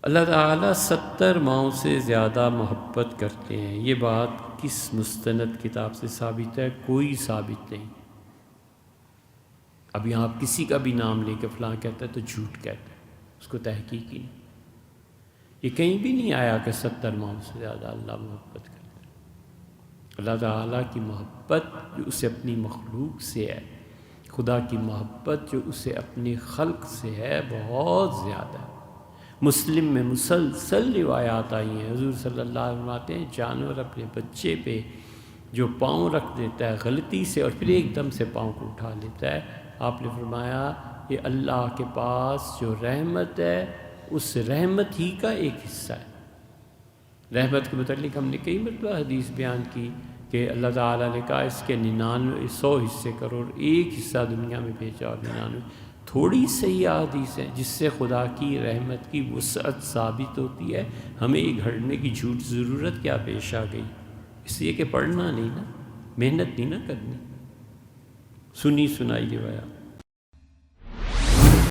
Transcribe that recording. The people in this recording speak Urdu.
اللہ تعالیٰ 70 ماؤں سے زیادہ محبت کرتے ہیں۔ یہ بات کس مستند کتاب سے ثابت ہے؟ کوئی ثابت نہیں۔ اب یہاں آپ کسی کا بھی نام لے کے فلاں کہتا ہے تو جھوٹ کہتا ہے، اس کو تحقیق ہی نہیں۔ یہ کہیں بھی نہیں آیا کہ 70 ماؤں سے زیادہ اللہ محبت کرتا ہے۔ اللہ تعالیٰ کی محبت جو اسے اپنی مخلوق سے ہے، خدا کی محبت جو اسے اپنی خلق سے ہے، بہت زیادہ ہے۔ مسلم میں مسلسل روایات آئی ہیں، حضور صلی اللہ علیہ وسلم فرماتے ہیں جانور اپنے بچے پہ جو پاؤں رکھ دیتا ہے غلطی سے اور پھر ایک دم سے پاؤں کو اٹھا لیتا ہے، آپ نے فرمایا یہ اللہ کے پاس جو رحمت ہے اس رحمت ہی کا ایک حصہ ہے۔ رحمت کے متعلق ہم نے کئی مرتبہ حدیث بیان کی کہ اللہ تعالیٰ نے کہا اس کے 100 حصے کرو اور ایک حصہ دنیا میں بھیجا، اور 99 تھوڑی صحیح حدیث ہے جس سے خدا کی رحمت کی وسعت ثابت ہوتی ہے۔ ہمیں یہ گھڑنے کی جھوٹ ضرورت کیا پیش آ گئی؟ اس لیے کہ پڑھنا نہیں نا، محنت نہیں نا کرنی، سنی سنائی روایات۔